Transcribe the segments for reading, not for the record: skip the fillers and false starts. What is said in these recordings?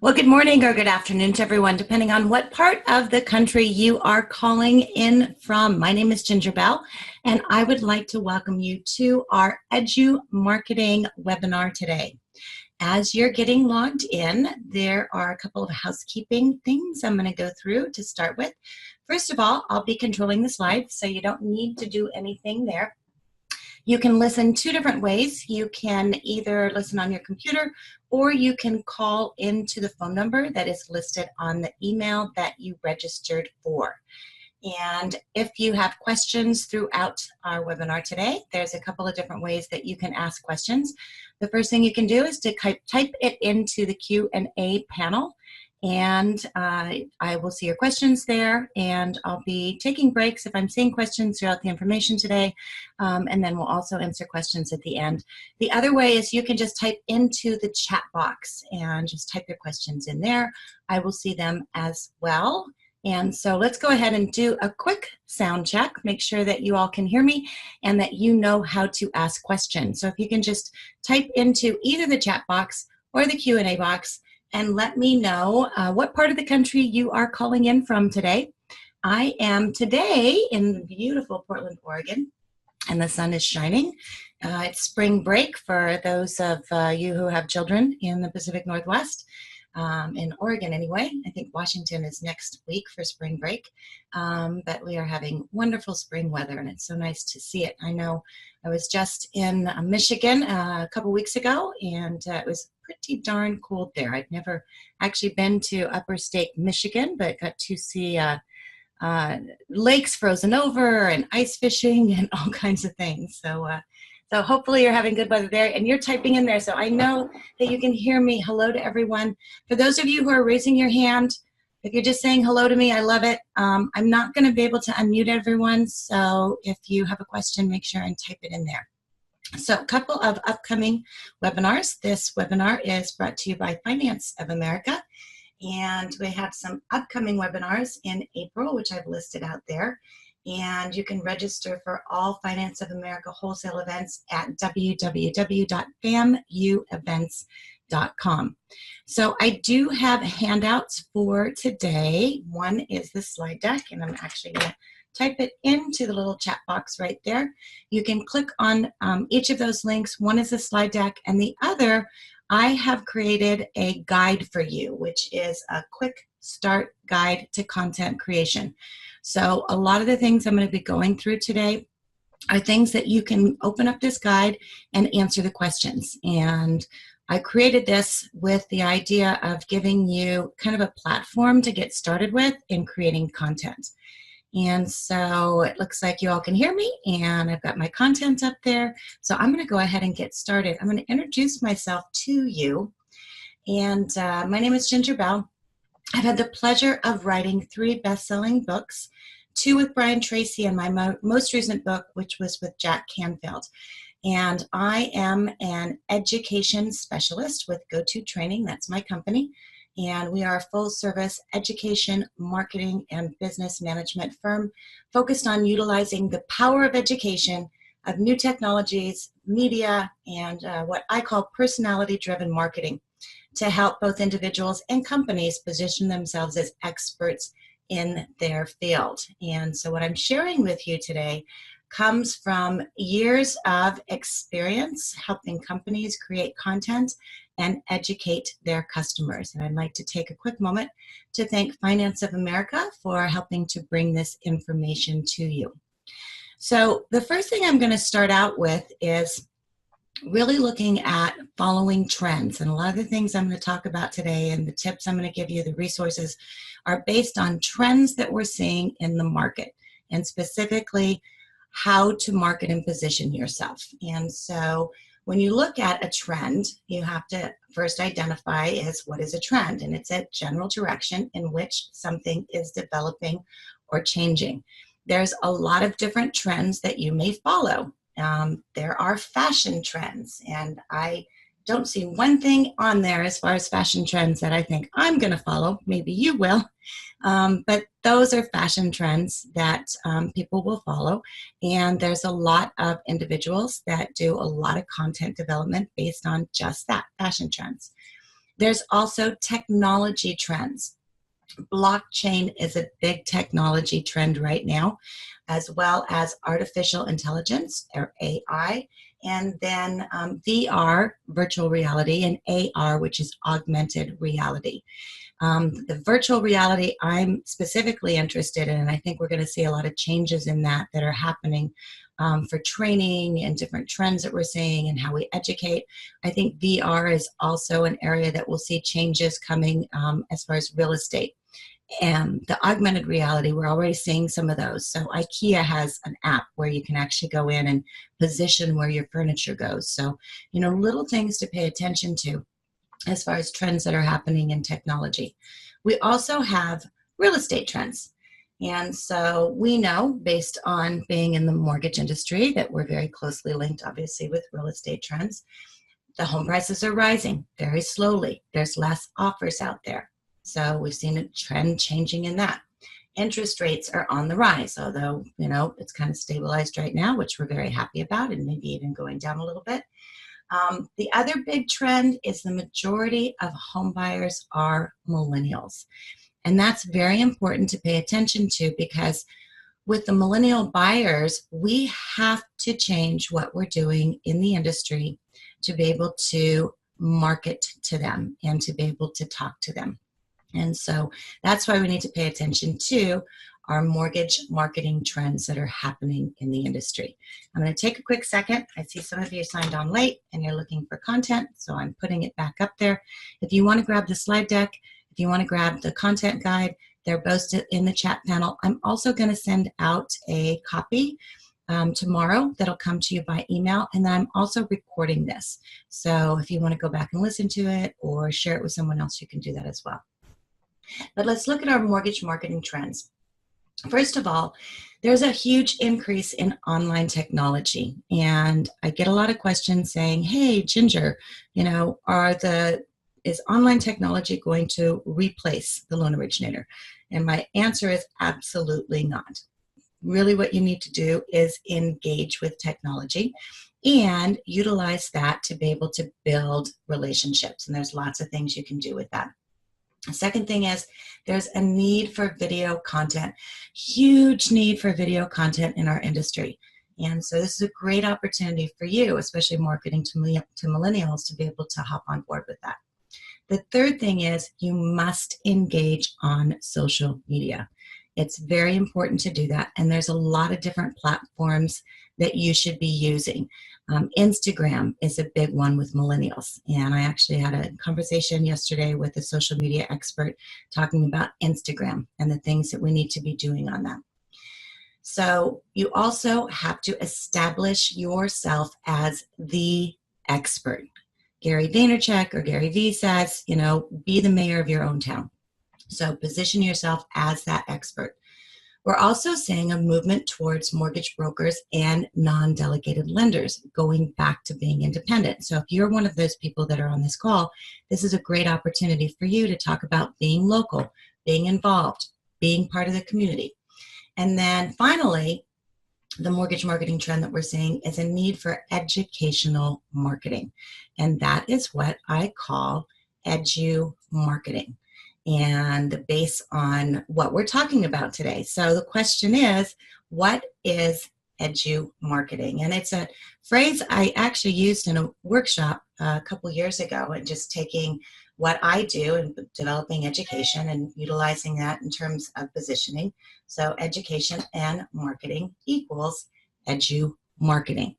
Well, good morning or good afternoon to everyone, depending on what part of the country you are calling in from. My name is Ginger Bell, and I would like to welcome you to our Edumarketing webinar today. As you're getting logged in, there are a couple of housekeeping things I'm going to go through to start with. First of all, I'll be controlling the slides, so you don't need to do anything there. You can listen two different ways. You can either listen on your computer or you can call into the phone number that is listed on the email that you registered for. And if you have questions throughout our webinar today, there's a couple of different ways that you can ask questions. The first thing you can do is to type it into the Q&A panel, and I will see your questions there, and I'll be taking breaks if I'm seeing questions throughout the information today, and then we'll also answer questions at the end. The other way is you can just type into the chat box and just type your questions in there. I will see them as well. And so let's go ahead and do a quick sound check, make sure that you all can hear me and that you know how to ask questions. So if you can just type into either the chat box or the Q&A box and let me know what part of the country you are calling in from today. I am today in beautiful Portland, Oregon, and the sun is shining. It's spring break for those of you who have children in the Pacific Northwest. In Oregon anyway. I think Washington is next week for spring break, but we are having wonderful spring weather and it's so nice to see it. I know I was just in Michigan a couple weeks ago and it was pretty darn cold there. I'd never actually been to upper state Michigan, but got to see lakes frozen over and ice fishing and all kinds of things. So hopefully you're having good weather there and you're typing in there. So I know that you can hear me. Hello to everyone. For those of you who are raising your hand, if you're just saying hello to me, I love it. I'm not going to be able to unmute everyone. So if you have a question, make sure and type it in there. So a couple of upcoming webinars. This webinar is brought to you by Finance of America. And we have some upcoming webinars in April, which I've listed out there. And you can register for all Finance of America wholesale events at www.famuevents.com. So I do have handouts for today. One is the slide deck, and I'm actually going to type it into the little chat box right there. You can click on each of those links. One is the slide deck, and the other, I have created a guide for you, which is a quick start guide to content creation. So a lot of the things I'm going to be going through today are things that you can open up this guide and answer the questions. And I created this with the idea of giving you kind of a platform to get started with in creating content. And so it looks like you all can hear me, and I've got my content up there. So I'm going to go ahead and get started. I'm going to introduce myself to you. And my name is Ginger Bell. I've had the pleasure of writing 3 best-selling books, 2 with Brian Tracy and my most recent book, which was with Jack Canfield. And I am an education specialist with Go-To Training. That's my company. And we are a full-service education, marketing, and business management firm focused on utilizing the power of education, of new technologies, media, and what I call personality-driven marketing to help both individuals and companies position themselves as experts in their field. And so what I'm sharing with you today comes from years of experience helping companies create content and educate their customers. And I'd like to take a quick moment to thank Finance of America for helping to bring this information to you. So the first thing I'm going to start out with is really looking at following trends. And a lot of the things I'm going to talk about today and the tips I'm going to give you, the resources, are based on trends that we're seeing in the market, and specifically how to market and position yourself. And so when you look at a trend, you have to first identify is what is a trend, and it's a general direction in which something is developing or changing. There's a lot of different trends that you may follow. There are fashion trends, and I don't see one thing on there as far as fashion trends that I think I'm going to follow. Maybe you will. But those are fashion trends that people will follow. And there's a lot of individuals that do a lot of content development based on just that, fashion trends. There's also technology trends. Blockchain is a big technology trend right now, as well as artificial intelligence, or AI, and then VR, virtual reality, and AR, which is augmented reality. The virtual reality I'm specifically interested in, and I think we're going to see a lot of changes in that are happening for training and different trends that we're seeing and how we educate. I think VR is also an area that we'll see changes coming as far as real estate. And the augmented reality, we're already seeing some of those. So IKEA has an app where you can actually go in and position where your furniture goes. So, little things to pay attention to as far as trends that are happening in technology. We also have real estate trends. And so we know, based on being in the mortgage industry, that we're very closely linked, obviously, with real estate trends. The home prices are rising very slowly. There's less offers out there. So we've seen a trend changing in that. Interest rates are on the rise, although, it's kind of stabilized right now, which we're very happy about, and maybe even going down a little bit. The other big trend is the majority of home buyers are millennials. And that's very important to pay attention to, because with the millennial buyers, we have to change what we're doing in the industry to be able to market to them and to be able to talk to them. And so that's why we need to pay attention to our mortgage marketing trends that are happening in the industry. I'm going to take a quick second. I see some of you signed on late and you're looking for content, so I'm putting it back up there. If you want to grab the slide deck, if you want to grab the content guide, they're both in the chat panel. I'm also going to send out a copy tomorrow that'll come to you by email, and then I'm also recording this. So if you want to go back and listen to it or share it with someone else, you can do that as well. But let's look at our mortgage marketing trends. First of all, there's a huge increase in online technology, and I get a lot of questions saying, hey, Ginger, is online technology going to replace the loan originator? And my answer is absolutely not. Really, what you need to do is engage with technology and utilize that to be able to build relationships. And there's lots of things you can do with that. The second thing is there's a need for video content, huge need for video content in our industry. And so this is a great opportunity for you, especially marketing to millennials, to be able to hop on board with that. The third thing is you must engage on social media. It's very important to do that. And there's a lot of different platforms that you should be using. Instagram is a big one with millennials. And I actually had a conversation yesterday with a social media expert talking about Instagram and the things that we need to be doing on that. So you also have to establish yourself as the expert. Gary Vaynerchuk or Gary Vee says, be the mayor of your own town. So position yourself as that expert. We're also seeing a movement towards mortgage brokers and non-delegated lenders going back to being independent. So if you're one of those people that are on this call, this is a great opportunity for you to talk about being local, being involved, being part of the community. And then finally, the mortgage marketing trend that we're seeing is a need for educational marketing. And that is what I call Edumarketing, and based on what we're talking about today. So the question is, what is Edumarketing? And it's a phrase I actually used in a workshop a couple years ago, and just taking what I do and developing education and utilizing that in terms of positioning. So education and marketing equals Edumarketing.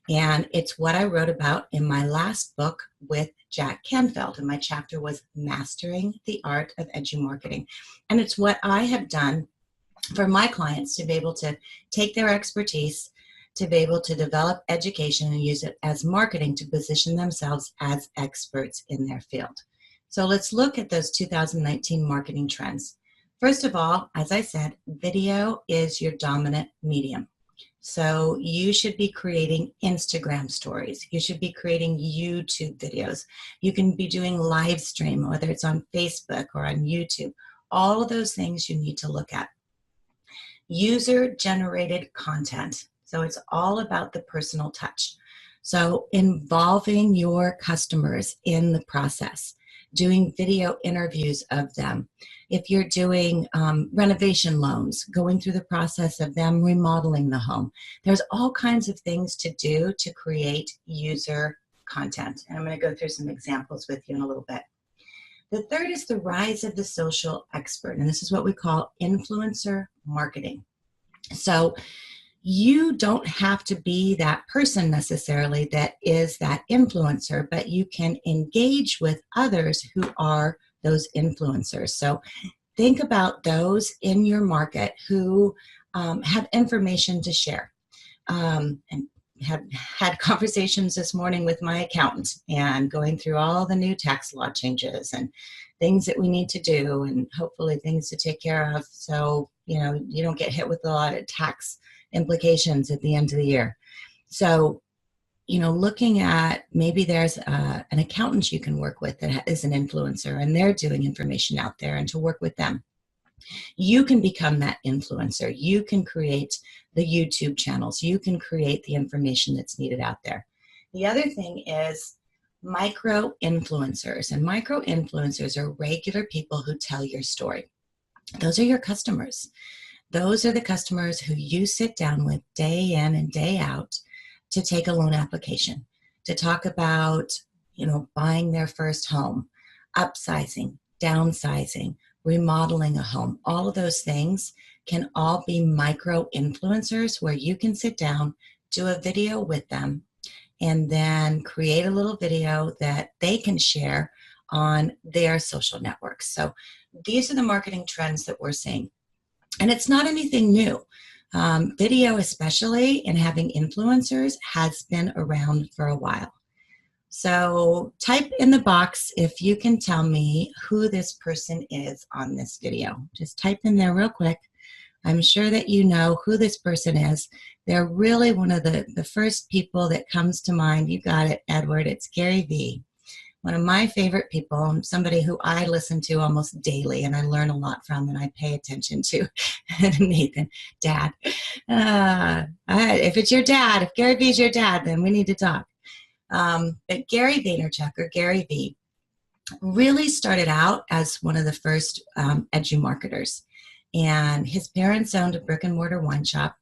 And it's what I wrote about in my last book with Jack Canfield, and my chapter was Mastering the Art of Edumarketing. And it's what I have done for my clients to be able to take their expertise, to be able to develop education and use it as marketing to position themselves as experts in their field. So let's look at those 2019 marketing trends. First of all, as I said, video is your dominant medium. So you should be creating Instagram stories. You should be creating YouTube videos. You can be doing live stream, whether it's on Facebook or on YouTube. All of those things you need to look at. User-generated content. So it's all about the personal touch. So involving your customers in the process. doing video interviews of them. If you're doing renovation loans, going through the process of them remodeling the home, there's all kinds of things to do to create user content. And I'm going to go through some examples with you in a little bit. The third is the rise of the social expert, and this is what we call influencer marketing. So you don't have to be that person necessarily that is that influencer, but you can engage with others who are those influencers. So think about those in your market who have information to share. And have had conversations this morning with my accountant and going through all the new tax law changes and things that we need to do and hopefully things to take care of so you don't get hit with a lot of tax implications at the end of the year. So looking at maybe there's an accountant you can work with that is an influencer and they're doing information out there, and to work with them. You can become that influencer. You can create the YouTube channels. You can create the information that's needed out there. The other thing is micro influencers. And micro influencers are regular people who tell your story. Those are your customers. Those are the customers who you sit down with day in and day out to take a loan application, to talk about, buying their first home, upsizing, downsizing, remodeling a home. All of those things can all be micro influencers where you can sit down, do a video with them, and then create a little video that they can share on their social networks. So these are the marketing trends that we're seeing. And it's not anything new. Video especially, and having influencers, has been around for a while. So type in the box if you can tell me who this person is on this video. Just type in there real quick. I'm sure that you know who this person is. They're really one of the first people that comes to mind. You got it, Edward. It's Gary Vee. One of my favorite people, somebody who I listen to almost daily and I learn a lot from and I pay attention to. Nathan, Dad. If it's your dad, if Gary Vee's your dad, then we need to talk. But Gary Vaynerchuk, or Gary Vee, really started out as one of the first Edumarketers. And his parents owned a brick and mortar wine shop.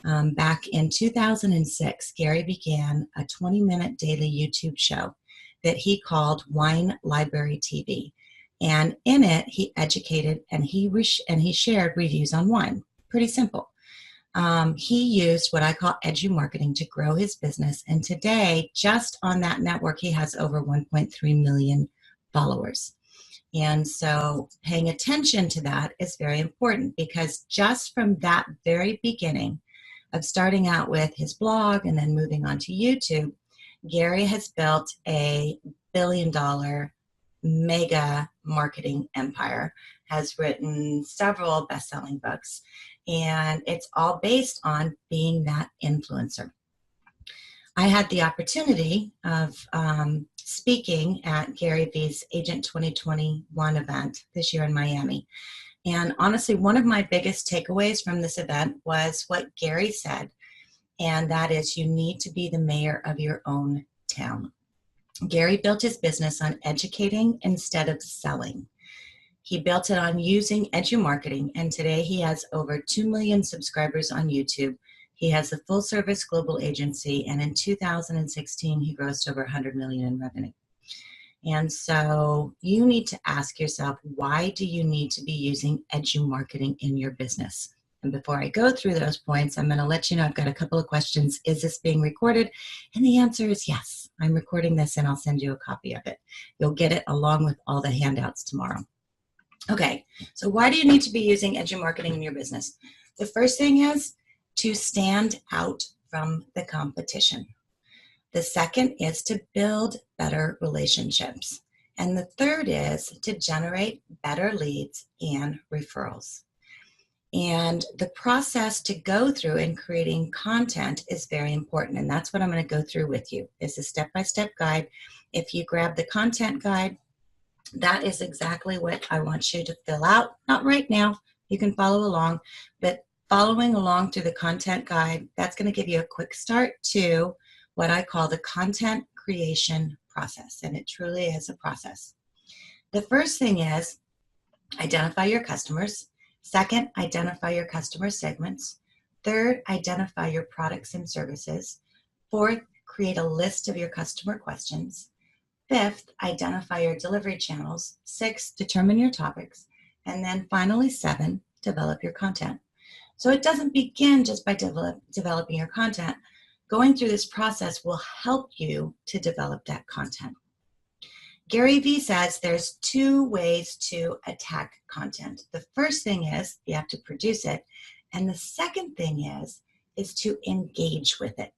Back in 2006, Gary began a 20-minute daily YouTube show that he called Wine Library TV. And in it, he educated and he shared reviews on wine. Pretty simple. He used what I call Edumarketing to grow his business. And today, just on that network, he has over 1.3 million followers. And so paying attention to that is very important, because just from that very beginning of starting out with his blog and then moving on to YouTube, Gary has built a billion-dollar mega marketing empire, has written several best-selling books, and it's all based on being that influencer. I had the opportunity of speaking at Gary Vee's Agent 2021 event this year in Miami. And honestly, one of my biggest takeaways from this event was what Gary said, and that is, you need to be the mayor of your own town. Gary built his business on educating instead of selling. He built it on using Edumarketing, and today he has over 2 million subscribers on YouTube. He has a full-service global agency, and in 2016, he grossed over 100 million in revenue. And so you need to ask yourself, why do you need to be using Edumarketing in your business? And before I go through those points, I'm going to let you know I've got a couple of questions. Is this being recorded? And the answer is yes. I'm recording this, and I'll send you a copy of it. You'll get it along with all the handouts tomorrow. Okay, so why do you need to be using Edumarketing in your business? The first thing is to stand out from the competition. The second is to build better relationships. And the third is to generate better leads and referrals. And the process to go through in creating content is very important. And that's what I'm going to go through with you. It's a step-by-step guide. If you grab the content guide, that is exactly what I want you to fill out. Not right now. You can follow along. But following along through the content guide, that's going to give you a quick start to what I call the content creation process. And it truly is a process. The first thing is identify your customers. Second, identify your customer segments. Third, identify your products and services. Fourth, create a list of your customer questions. Fifth, identify your delivery channels. Sixth, determine your topics. And then finally, seven, develop your content. So it doesn't begin just by developing your content. Going through this process will help you to develop that content. Gary Vee says there's two ways to attack content. The first thing is you have to produce it. And the second thing is to engage with it.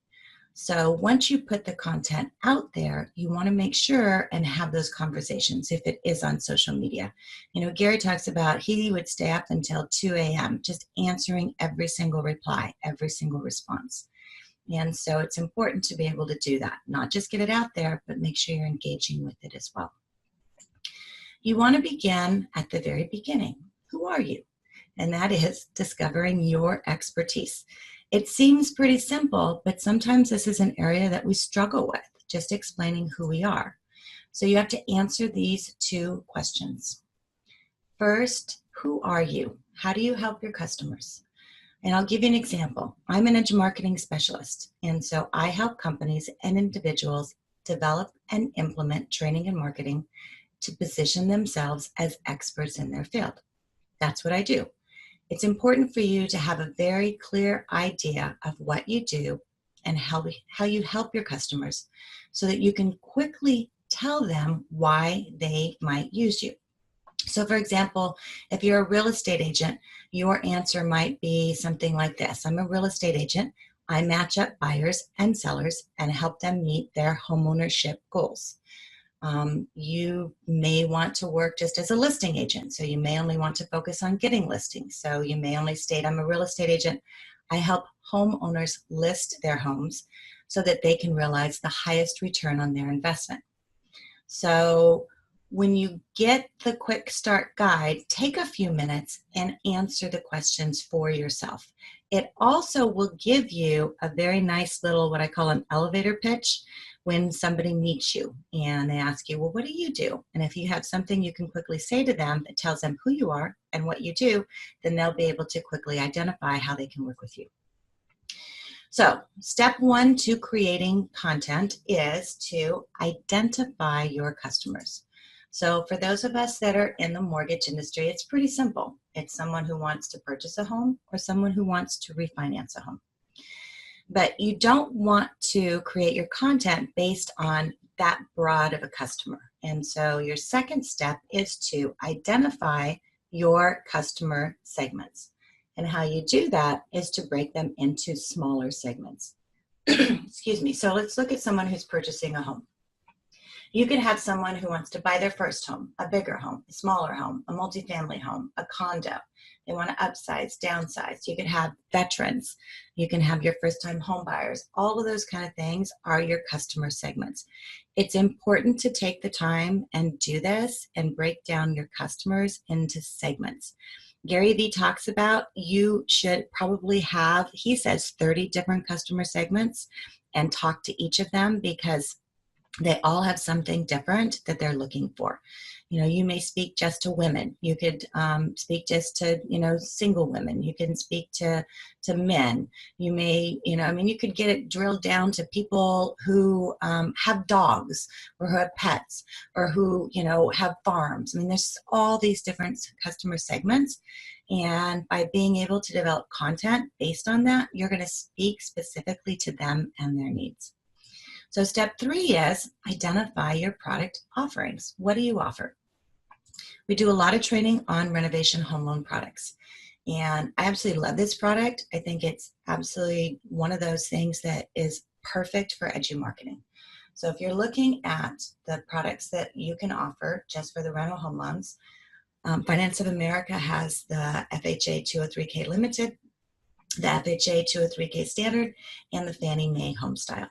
So once you put the content out there, you want to make sure and have those conversations if it is on social media. You know, Gary talks about he would stay up until 2 a.m. just answering every single reply, every single response. And so it's important to be able to do that, not just get it out there, but make sure you're engaging with it as well. You want to begin at the very beginning. Who are you? And that is discovering your expertise. It seems pretty simple, but sometimes this is an area that we struggle with, just explaining who we are. So you have to answer these two questions. First, who are you? How do you help your customers? And I'll give you an example. I'm an Edumarketing specialist, and so I help companies and individuals develop and implement training and marketing to position themselves as experts in their field. That's what I do. It's important for you to have a very clear idea of what you do and how you help your customers so that you can quickly tell them why they might use you. So for example, if you're a real estate agent, your answer might be something like this. I'm a real estate agent. I match up buyers and sellers and help them meet their homeownership goals. You may want to work just as a listing agent. So you may only want to focus on getting listings. So you may only state, I'm a real estate agent. I help homeowners list their homes so that they can realize the highest return on their investment. So when you get the quick start guide, take a few minutes and answer the questions for yourself. It also will give you a very nice little, what I call an elevator pitch, when somebody meets you and they ask you, well, what do you do? And if you have something you can quickly say to them that tells them who you are and what you do, then they'll be able to quickly identify how they can work with you. So step one to creating content is to identify your customers. So for those of us that are in the mortgage industry, it's pretty simple. It's someone who wants to purchase a home or someone who wants to refinance a home. But you don't want to create your content based on that broad of a customer. And so your second step is to identify your customer segments. And how you do that is to break them into smaller segments. Excuse me. So let's look at someone who's purchasing a home. You could have someone who wants to buy their first home, a bigger home, a smaller home, a multifamily home, a condo. They want to upsize, downsize. You could have veterans. You can have your first-time home buyers. All of those kind of things are your customer segments. It's important to take the time and do this and break down your customers into segments. Gary Vee talks about you should probably have, he says, 30 different customer segments and talk to each of them because they all have something different that they're looking for. You know, you may speak just to women. You could speak just to, single women. You can speak to men. You may, you could get it drilled down to people who have dogs or who have pets or who, have farms. I mean, there's all these different customer segments. And by being able to develop content based on that, you're going to speak specifically to them and their needs. So step 3 is identify your product offerings. What do you offer? We do a lot of training on renovation home loan products. And I absolutely love this product. I think it's absolutely one of those things that is perfect for Edumarketing. So if you're looking at the products that you can offer just for the rental home loans, Finance of America has the FHA 203K Limited, the FHA 203K Standard, and the Fannie Mae Home Style.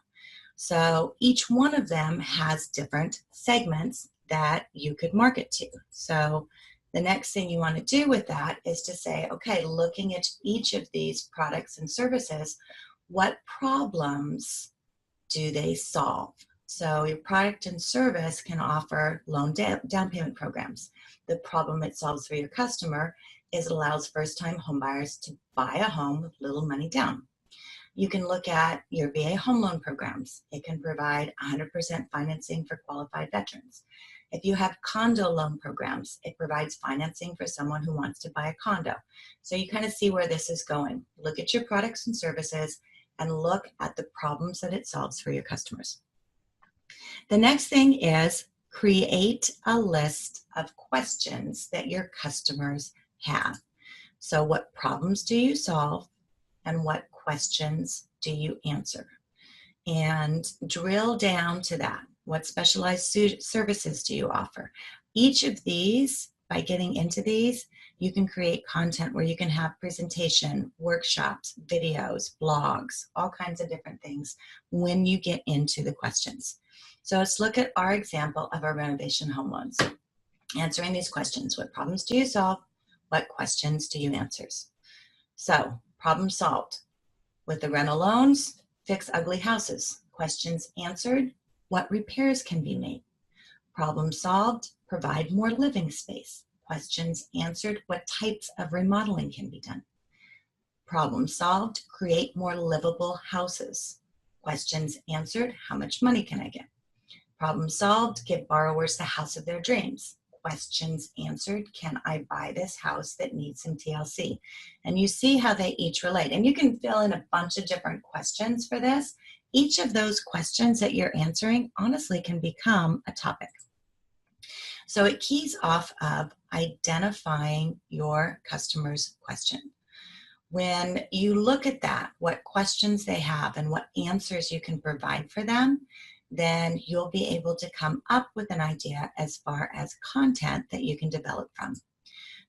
So each one of them has different segments that you could market to. So the next thing you want to do with that is to say, okay, looking at each of these products and services, what problems do they solve? So your product and service can offer loan down payment programs. The problem it solves for your customer is it allows first-time homebuyers to buy a home with little money down. You can look at your VA home loan programs. It can provide 100% financing for qualified veterans. If you have condo loan programs, it provides financing for someone who wants to buy a condo. So you kind of see where this is going. Look at your products and services and look at the problems that it solves for your customers. The next thing is create a list of questions that your customers have. So what problems do you solve and what questions do you answer? And drill down to that. What specialized services do you offer? Each of these, by getting into these, you can create content where you can have presentation, workshops, videos, blogs, all kinds of different things when you get into the questions. So let's look at our example of our renovation home loans. Answering these questions. What problems do you solve? What questions do you answer? So, problem solved. With the rental loans, fix ugly houses. Questions answered. What repairs can be made? Problem solved. Provide more living space. Questions answered. What types of remodeling can be done? Problem solved. Create more livable houses. Questions answered. How much money can I get? Problem solved. Give borrowers the house of their dreams. Questions answered. Can I buy this house that needs some TLC? And you see how they each relate. And you can fill in a bunch of different questions for this. Each of those questions that you're answering honestly can become a topic. So it keys off of identifying your customer's question. When you look at that, what questions they have and what answers you can provide for them, then you'll be able to come up with an idea as far as content that you can develop from.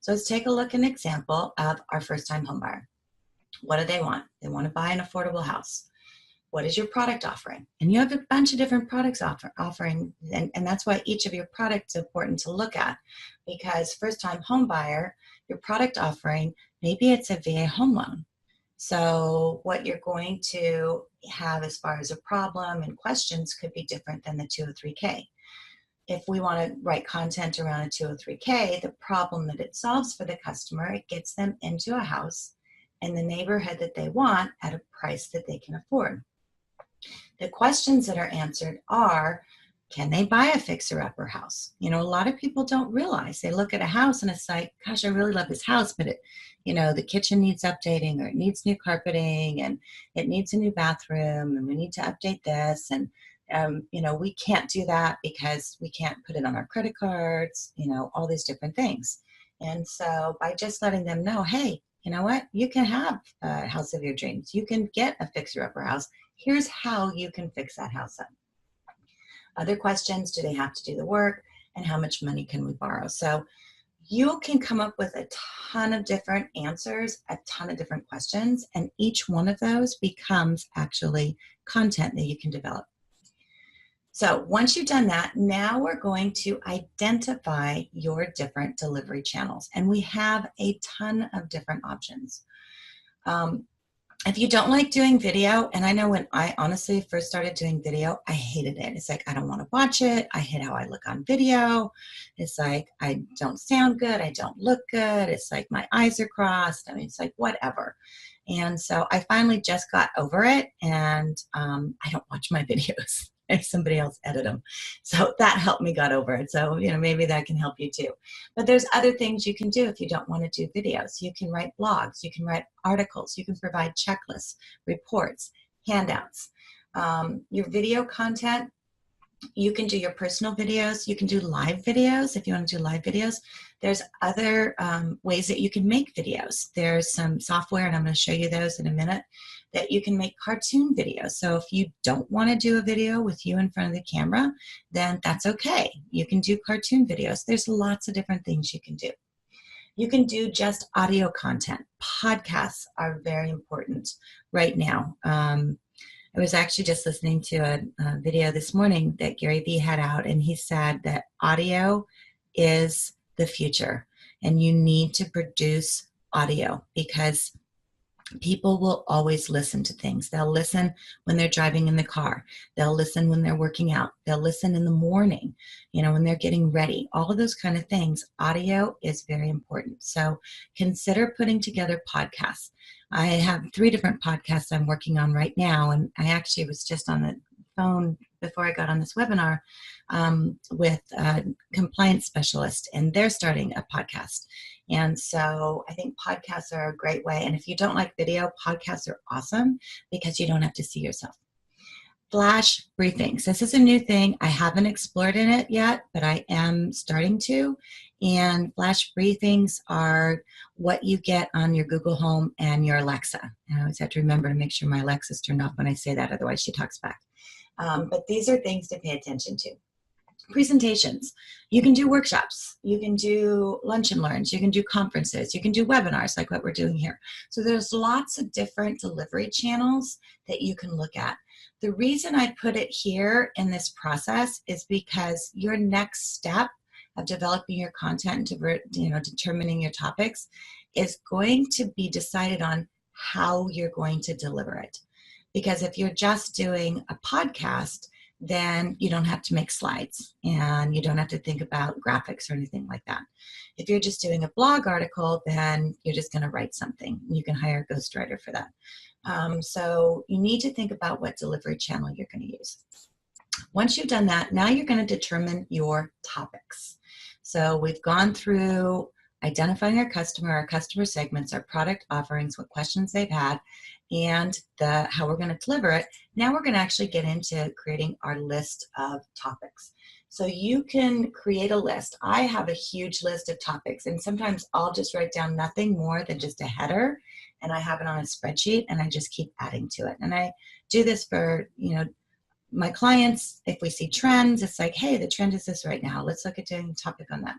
So let's take a look at an example of our first-time homebuyer. What do they want? They want to buy an affordable house. What is your product offering? And you have a bunch of different products offering, and that's why each of your products is important to look at, because first-time homebuyer, your product offering, maybe it's a VA home loan. So what you're going to have as far as a problem and questions could be different than the 203K. If we want to write content around a 203K, the problem that it solves for the customer, it gets them into a house in the neighborhood that they want at a price that they can afford. The questions that are answered are, can they buy a fixer-upper house? You know, a lot of people don't realize. They look at a house and it's like, gosh, I really love this house, but it, you know, the kitchen needs updating, or it needs new carpeting, and it needs a new bathroom, and we need to update this. And, you know, we can't do that because we can't put it on our credit cards, you know, all these different things. And so by just letting them know, hey, you know what, you can have a house of your dreams. You can get a fixer-upper house. Here's how you can fix that house up. Other questions, do they have to do the work, and how much money can we borrow? So you can come up with a ton of different answers, a ton of different questions, and each one of those becomes actually content that you can develop. So once you've done that, now we're going to identify your different delivery channels, and we have a ton of different options. If you don't like doing video, and I know when I honestly first started doing video, I hated it. It's like, I don't want to watch it. I hate how I look on video. It's like, I don't sound good. I don't look good. It's like my eyes are crossed. I mean, it's like, whatever. And so I finally just got over it, and I don't watch my videos. If somebody else edit them. So that helped me got over it. So, you know, maybe that can help you too. But there's other things you can do if you don't want to do videos. You can write blogs, you can write articles, you can provide checklists, reports, handouts. Your video content, you can do your personal videos. You can do live videos if you want to do live videos. There's other ways that you can make videos. There's some software, and I'm going to show you those in a minute, that you can make cartoon videos. So if you don't want to do a video with you in front of the camera, then that's okay. You can do cartoon videos. There's lots of different things you can do. You can do just audio content. Podcasts are very important right now. I was actually just listening to a video this morning that Gary Vee had out, and he said that audio is the future, and you need to produce audio because People will always listen to things. They'll listen when they're driving in the car. They'll listen when they're working out. They'll listen in the morning, when they're getting ready. All of those kind of things. Audio is very important. So consider putting together podcasts. I have 3 different podcasts I'm working on right now, and I actually was just on the phone before I got on this webinar with a compliance specialist, and they're starting a podcast. And so I think podcasts are a great way. And if you don't like video, podcasts are awesome because you don't have to see yourself. Flash briefings. This is a new thing. I haven't explored in it yet, but I am starting to. And flash briefings are what you get on your Google Home and your Alexa. I always have to remember to make sure my Alexa's turned off when I say that, otherwise she talks back. But these are things to pay attention to. Presentations. You can do workshops. You can do lunch and learns. You can do conferences. You can do webinars like what we're doing here. So there's lots of different delivery channels that you can look at. The reason I put it here in this process is because your next step of developing your content and determining your topics is going to be decided on how you're going to deliver it. Because if you're just doing a podcast, then you don't have to make slides and you don't have to think about graphics or anything like that. If you're just doing a blog article, then you're just going to write something. You can hire a ghostwriter for that. So you need to think about what delivery channel you're going to use. Once you've done that, now you're going to determine your topics. So we've gone through identifying our customer segments, our product offerings, what questions they've had, and how we're going to deliver it. Now we're going to actually get into creating our list of topics. So you can create a list. I have a huge list of topics, and sometimes I'll just write down nothing more than just a header, and I have it on a spreadsheet, and I just keep adding to it. And I do this for, my clients. If we see trends, it's like, hey, the trend is this right now. Let's look at doing a topic on that.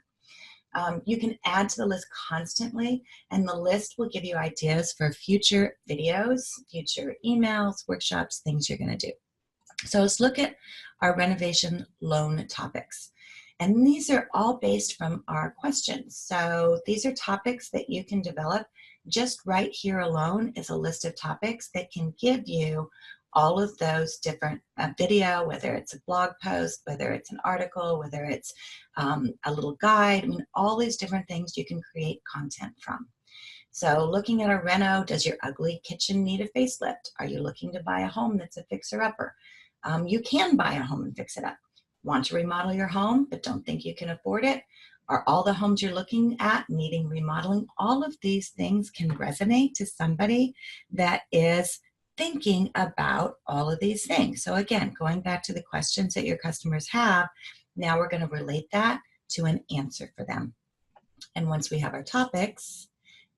You can add to the list constantly, and the list will give you ideas for future videos, future emails, workshops, things you're going to do. So let's look at our renovation loan topics. And these are all based from our questions. So these are topics that you can develop. Just right here alone is a list of topics that can give you all of those different video, whether it's a blog post, whether it's an article, whether it's a little guide. I mean, all these different things you can create content from. So looking at a reno, does your ugly kitchen need a facelift? Are you looking to buy a home that's a fixer-upper? You can buy a home and fix it up. Want to remodel your home but don't think you can afford it? Are all the homes you're looking at needing remodeling? All of these things can resonate to somebody that is thinking about all of these things. So again, going back to the questions that your customers have, now we're going to relate that to an answer for them. And once we have our topics,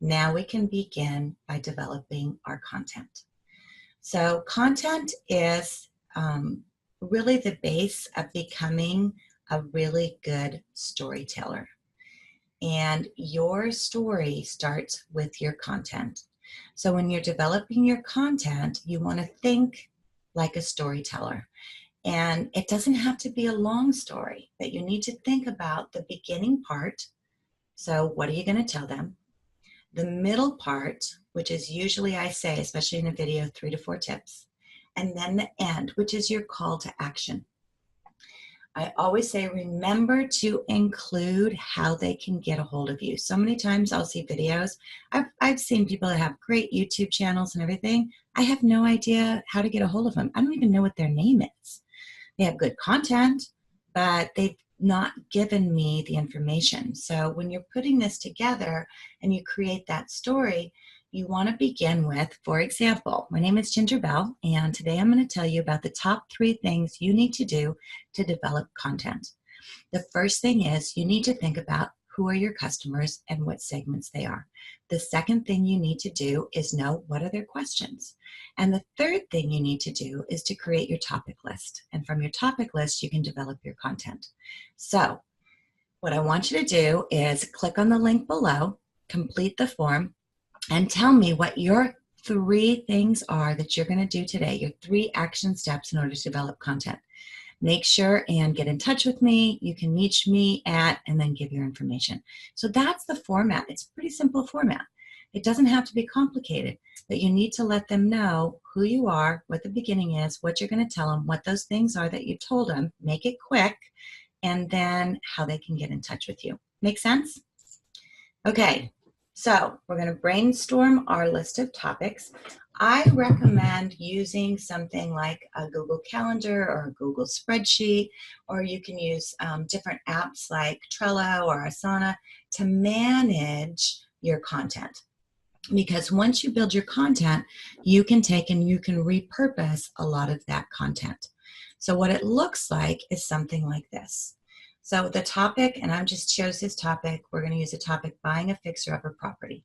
now we can begin by developing our content. So content is really the base of becoming a really good storyteller. And your story starts with your content. So when you're developing your content, you want to think like a storyteller. And it doesn't have to be a long story, but you need to think about the beginning part. So what are you going to tell them? The middle part, which is usually, I say, especially in a video, 3 to 4 tips. And then the end, which is your call to action. I always say, remember to include how they can get a hold of you. So many times I'll see videos. I've seen people that have great YouTube channels and everything. I have no idea how to get a hold of them. I don't even know what their name is. They have good content, but they've not given me the information. So when you're putting this together and you create that story, you want to begin with, for example, my name is Ginger Bell, and today I'm going to tell you about the top 3 things you need to do to develop content. The first thing is you need to think about who are your customers and what segments they are. The second thing you need to do is know what are their questions. And the third thing you need to do is to create your topic list. And from your topic list, you can develop your content. So what I want you to do is click on the link below, complete the form, and tell me what your 3 things are that you're going to do today, your 3 action steps in order to develop content. Make sure and get in touch with me. You can reach me at, and then give your information. So that's the format. It's a pretty simple format. It doesn't have to be complicated, but you need to let them know who you are, what the beginning is, what you're going to tell them, what those things are that you told them, make it quick, and then how they can get in touch with you. Make sense? Okay, so we're going to brainstorm our list of topics. I recommend using something like a Google Calendar or a Google spreadsheet, or you can use different apps like Trello or Asana to manage your content. Because once you build your content, you can take and you can repurpose a lot of that content. So what it looks like is something like this. So the topic, and I just chose this topic, we're going to use a topic, buying a fixer-upper property.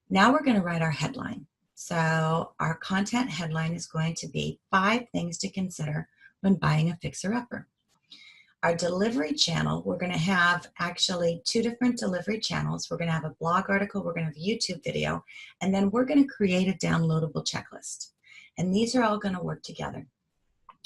Now we're going to write our headline. So our content headline is going to be 5 things to consider when buying a fixer-upper. Our delivery channel, we're going to have actually 2 different delivery channels. We're going to have a blog article, we're going to have a YouTube video, and then we're going to create a downloadable checklist. And these are all going to work together.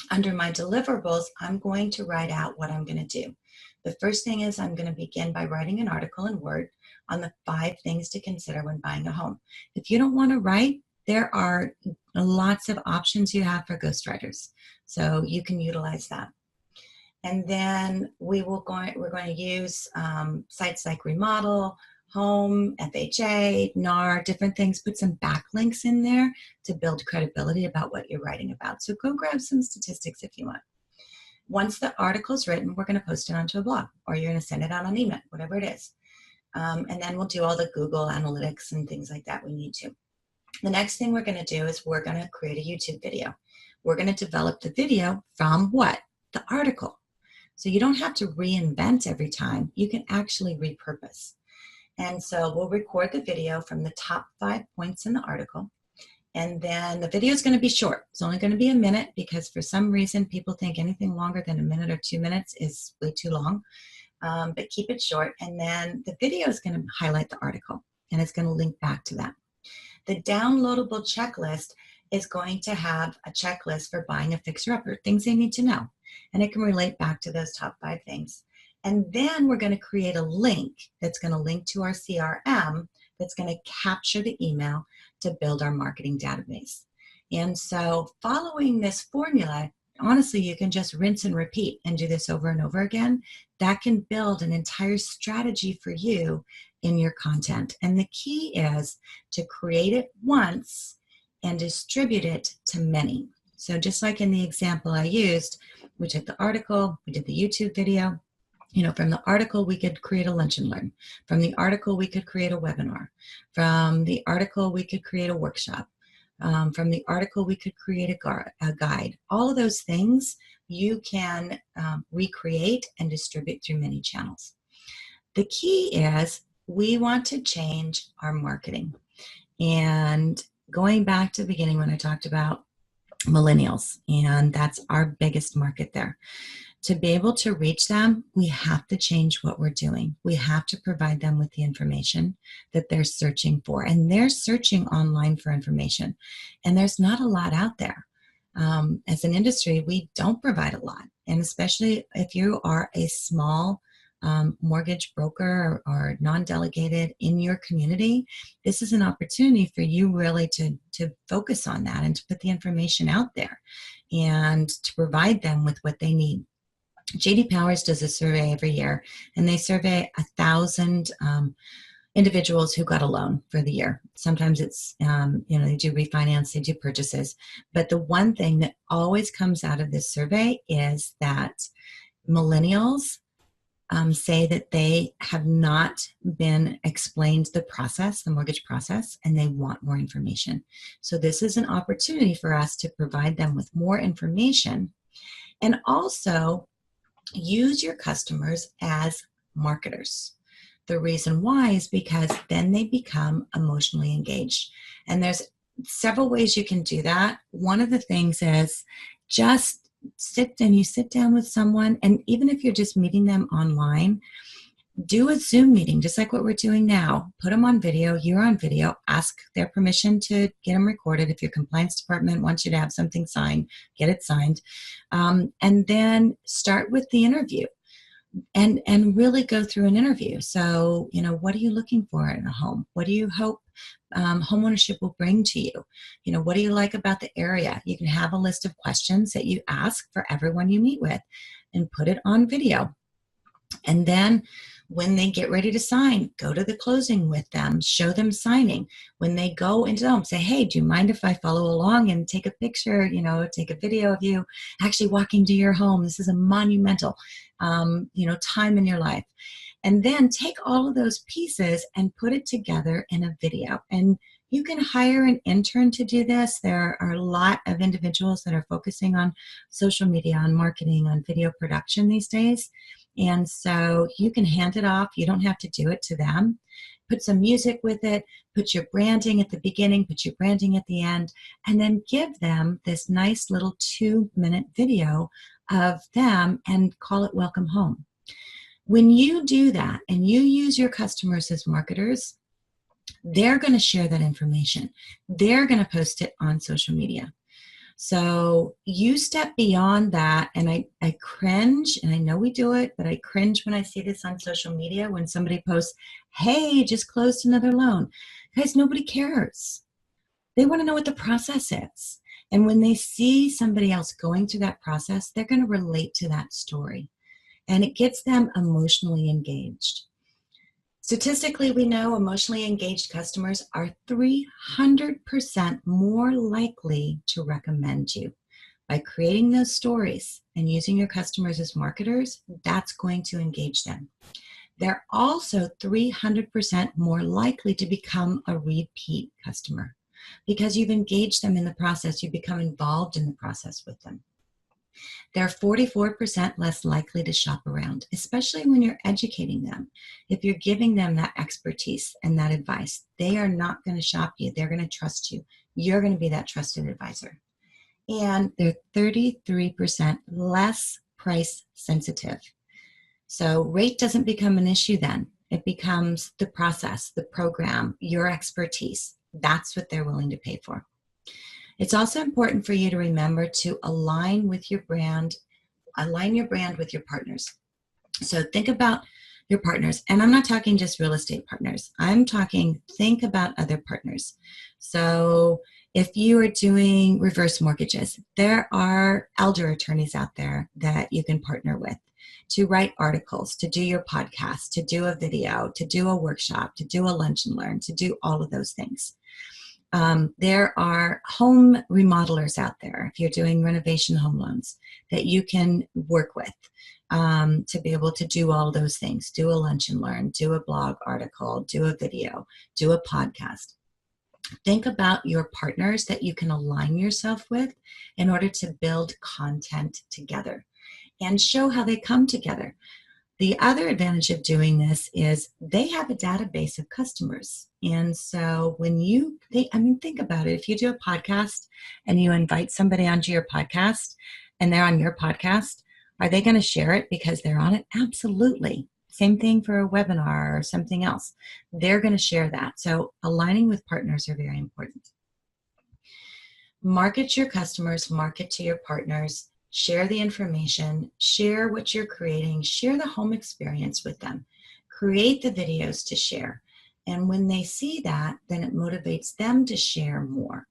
Under my deliverables, I'm going to write out what I'm going to do. The first thing is I'm going to begin by writing an article in Word on the 5 things to consider when buying a home. If you don't want to write, there are lots of options you have for ghostwriters, so you can utilize that. And then we're going to use sites like Remodel, Home, FHA, NAR, different things. Put some backlinks in there to build credibility about what you're writing about. So go grab some statistics if you want. Once the article's written, we're going to post it onto a blog, or you're going to send it out on email, whatever it is. And then we'll do all the Google Analytics and things like that we need to. The next thing we're going to do is we're going to create a YouTube video. We're going to develop the video from what? The article. So you don't have to reinvent every time. You can actually repurpose. And so we'll record the video from the top 5 points in the article. And then the video is going to be short. It's only going to be a minute because for some reason people think anything longer than a minute or 2 minutes is way too long. But keep it short. And then the video is going to highlight the article and it's going to link back to that. The downloadable checklist is going to have a checklist for buying a fixer-upper, things they need to know. And it can relate back to those top 5 things. And then we're going to create a link that's going to link to our CRM that's going to capture the email to build our marketing database. And so following this formula, honestly, you can just rinse and repeat and do this over and over again. That can build an entire strategy for you in your content. And the key is to create it once and distribute it to many. So just like in the example I used, we took the article, we did the YouTube video. You know, from the article, we could create a lunch and learn. From the article, we could create a webinar. From the article, we could create a workshop. From the article, we could create a guide. All of those things you can recreate and distribute through many channels. The key is we want to change our marketing. And going back to the beginning when I talked about millennials, and that's our biggest market there. To be able to reach them, we have to change what we're doing. We have to provide them with the information that they're searching for. And they're searching online for information. And there's not a lot out there. As an industry, we don't provide a lot. And especially if you are a small mortgage broker or non-delegated in your community, this is an opportunity for you really to focus on that and to put the information out there and to provide them with what they need. J.D. Powers does a survey every year, and they survey 1,000 individuals who got a loan for the year. Sometimes it's, they do refinance, they do purchases. But the one thing that always comes out of this survey is that millennials say that they have not been explained the process, the mortgage process, and they want more information. So this is an opportunity for us to provide them with more information and also use your customers as marketers. The reason why is because then they become emotionally engaged. And there's several ways you can do that. One of the things is just sit down with someone, and even if you're just meeting them online, do a Zoom meeting, just like what we're doing now. Put them on video, you're on video, ask their permission to get them recorded. If your compliance department wants you to have something signed, get it signed. And then start with the interview. and really go through an interview. So, what are you looking for in a home? What do you hope homeownership will bring to you? What do you like about the area? You can have a list of questions that you ask for everyone you meet with and put it on video. And then when they get ready to sign, go to the closing with them, show them signing. When they go into the home, say, hey, do you mind if I follow along and take a picture, take a video of you actually walking to your home? This is a monumental, time in your life. And then take all of those pieces and put it together in a video. And you can hire an intern to do this. There are a lot of individuals that are focusing on social media, on marketing, on video production these days. And so you can hand it off. You don't have to do it to them. Put some music with it, put your branding at the beginning, put your branding at the end, and then give them this nice little 2-minute video of them and call it Welcome Home. When you do that and you use your customers as marketers, they're going to share that information. They're going to post it on social media. So you step beyond that, and I cringe, and I know we do it, but I cringe when I see this on social media when somebody posts, hey, just closed another loan. Guys, nobody cares. They want to know what the process is. And when they see somebody else going through that process, they're going to relate to that story. And it gets them emotionally engaged. Statistically, we know emotionally engaged customers are 300% more likely to recommend you. By creating those stories and using your customers as marketers, that's going to engage them. They're also 300% more likely to become a repeat customer because you've engaged them in the process, you become involved in the process with them. They're 44% less likely to shop around, especially when you're educating them. If you're giving them that expertise and that advice, they are not going to shop you. They're going to trust you. You're going to be that trusted advisor. And they're 33% less price sensitive. So rate doesn't become an issue then. It becomes the process, the program, your expertise. That's what they're willing to pay for. It's also important for you to remember to align your brand with your partners. So think about your partners, and I'm not talking just real estate partners. I'm talking, think about other partners. So if you are doing reverse mortgages, there are elder attorneys out there that you can partner with to write articles, to do your podcast, to do a video, to do a workshop, to do a lunch and learn, to do all of those things. There are home remodelers out there, if you're doing renovation home loans, that you can work with to be able to do all those things. Do a lunch and learn, do a blog article, do a video, do a podcast. Think about your partners that you can align yourself with in order to build content together and show how they come together. The other advantage of doing this is they have a database of customers. And so when think about it. If you do a podcast and you invite somebody onto your podcast and they're on your podcast, are they going to share it because they're on it? Absolutely. Same thing for a webinar or something else. They're going to share that. So aligning with partners are very important. Market your customers, market to your partners. Share the information, share what you're creating, share the home experience with them, create the videos to share. And when they see that, then it motivates them to share more.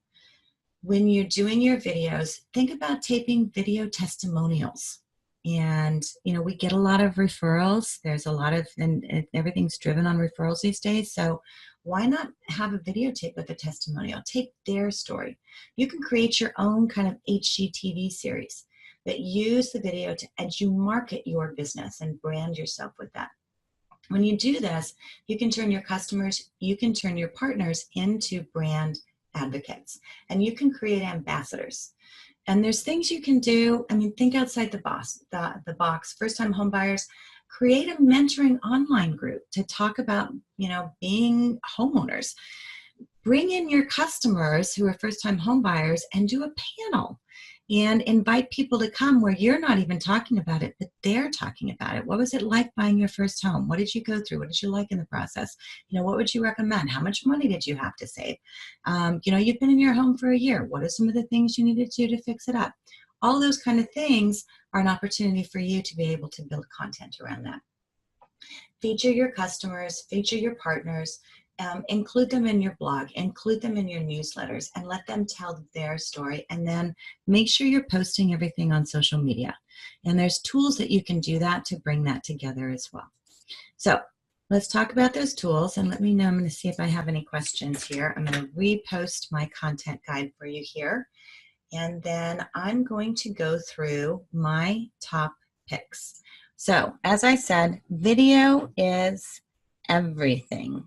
When you're doing your videos, think about taping video testimonials. And, we get a lot of referrals. There's a lot of, and everything's driven on referrals these days. So why not have a videotape of a testimonial? Take their story. You can create your own kind of HGTV series that use the video to Edumarket your business and brand yourself with that. When you do this, you can turn your customers, you can turn your partners into brand advocates, and you can create ambassadors. And there's things you can do. Think outside the box. First-time home buyers, create a mentoring online group to talk about, being homeowners. Bring in your customers who are first-time home buyers and do a panel and invite people to come where you're not even talking about it, but they're talking about it. What was it like buying your first home? What did you go through? What did you like in the process? What would you recommend? How much money did you have to save? You've been in your home for a year. What are some of the things you needed to do to fix it up? All those kind of things are an opportunity for you to be able to build content around that. Feature your customers, feature your partners, include them in your blog, include them in your newsletters, and let them tell their story. And then make sure you're posting everything on social media. And there's tools that you can do that to bring that together as well. So let's talk about those tools, and let me know. I'm going to see if I have any questions here. I'm going to repost my content guide for you here. And then I'm going to go through my top picks. So as I said, video is everything.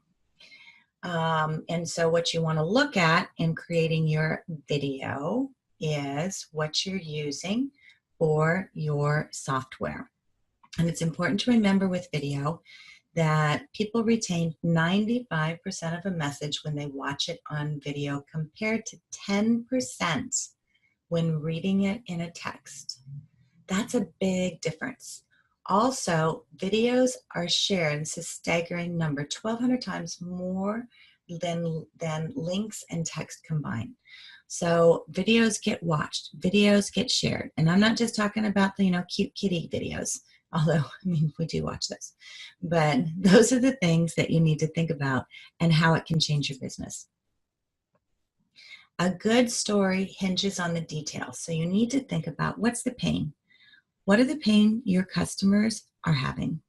And so what you want to look at in creating your video is what you're using for your software. And it's important to remember with video that people retain 95% of a message when they watch it on video compared to 10% when reading it in a text. That's a big difference. Also, videos are shared, it's a staggering number, 1,200 times more than links and text combined. So videos get watched, videos get shared. And I'm not just talking about the, cute kitty videos, although, we do watch those. But those are the things that you need to think about and how it can change your business. A good story hinges on the details. So you need to think about what's the pain? What are the pain your customers are having?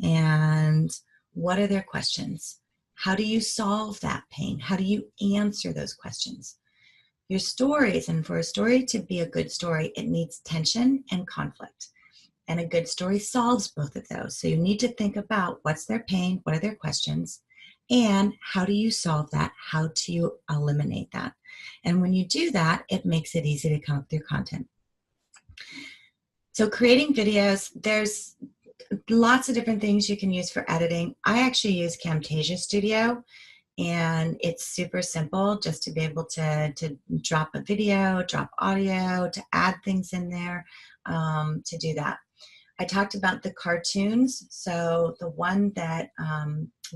And what are their questions? How do you solve that pain? How do you answer those questions? Your stories, and for a story to be a good story, it needs tension and conflict. And a good story solves both of those. So you need to think about what's their pain, what are their questions, and how do you solve that? How do you eliminate that? And when you do that, it makes it easy to come up with your content. So creating videos, there's lots of different things you can use for editing. I actually use Camtasia Studio, and it's super simple just to be able to drop a video, drop audio, to add things in there, to do that. I talked about the cartoons. So the one that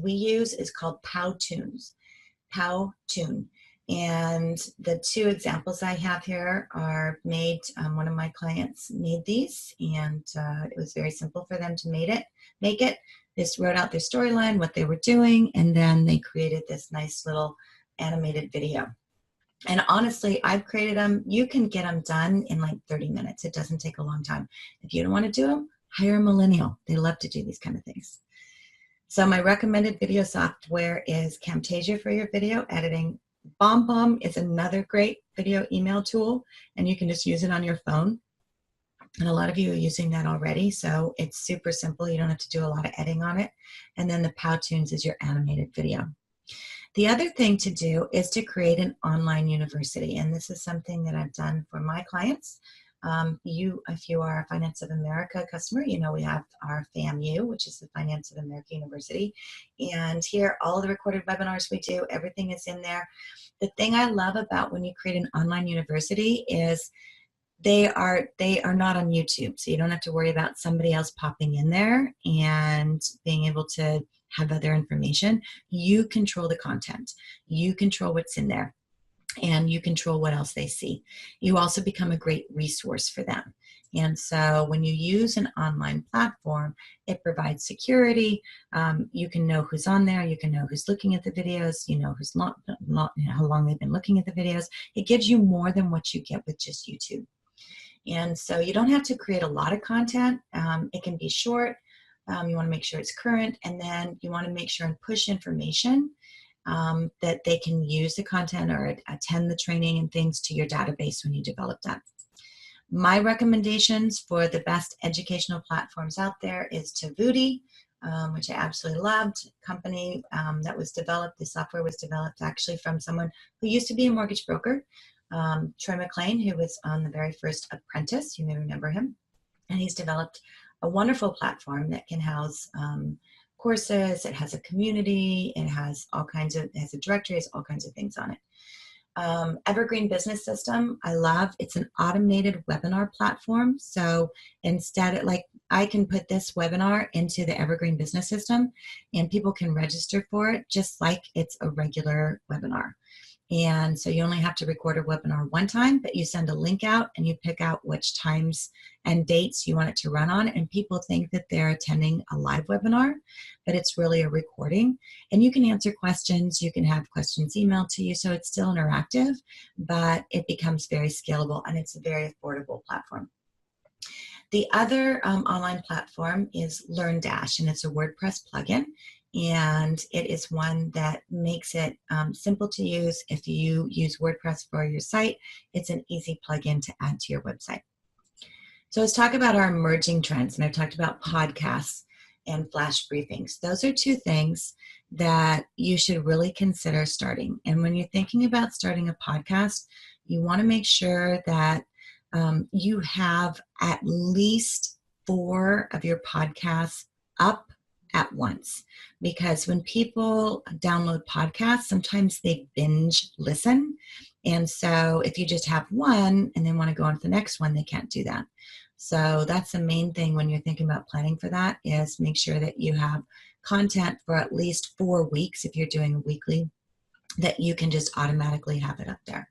we use is called Powtoons, Powtoon. And the two examples I have here are made, one of my clients made these, and it was very simple for them to make it. They just wrote out their storyline, what they were doing, and then they created this nice little animated video. And honestly, I've created them. You can get them done in like 30 minutes. It doesn't take a long time. If you don't want to do them, hire a millennial. They love to do these kind of things. So my recommended video software is Camtasia for your video editing. BombBomb is another great video email tool, and you can just use it on your phone. And a lot of you are using that already, so it's super simple. You don't have to do a lot of editing on it. And then the Powtoons is your animated video. The other thing to do is to create an online university, and this is something that I've done for my clients. If you are a Finance of America customer, we have our FAMU, which is the Finance of America University. And here, all of the recorded webinars we do, everything is in there. The thing I love about when you create an online university is they are not on YouTube. So you don't have to worry about somebody else popping in there and being able to have other information. You control the content. You control what's in there. And you control what else they see. You also become a great resource for them. And so when you use an online platform, it provides security. You can know who's on there. You can know who's looking at the videos. You know who's how long they've been looking at the videos. It gives you more than what you get with just YouTube. And so you don't have to create a lot of content. It can be short. You want to make sure it's current. And then you want to make sure and push information that they can use the content or attend the training and things to your database when you develop that. My recommendations for the best educational platforms out there is Tavuti, which I absolutely loved. Company that was developed, the software was developed actually from someone who used to be a mortgage broker, Troy McLean, who was on the very first Apprentice. You may remember him. And he's developed a wonderful platform that can house courses. It has a community. It has it has a directory. It has all kinds of things on it. Evergreen Business System, I love. It's an automated webinar platform. So instead, I can put this webinar into the Evergreen Business System, and people can register for it just like it's a regular webinar. And so you only have to record a webinar one time, but you send a link out and you pick out which times and dates you want it to run on. And people think that they're attending a live webinar, but it's really a recording. And you can answer questions. You can have questions emailed to you. So it's still interactive, but it becomes very scalable and it's a very affordable platform. The other online platform is LearnDash, and it's a WordPress plugin. And it is one that makes it simple to use. If you use WordPress for your site, it's an easy plugin to add to your website. So let's talk about our emerging trends. And I've talked about podcasts and flash briefings. Those are two things that you should really consider starting. And when you're thinking about starting a podcast, you want to make sure that you have at least 4 of your podcasts up at once, because when people download podcasts, sometimes they binge listen. And so if you just have one and then want to go on to the next one, they can't do that. So that's the main thing when you're thinking about planning for that, is make sure that you have content for at least 4 weeks if you're doing a weekly, that you can just automatically have it up there.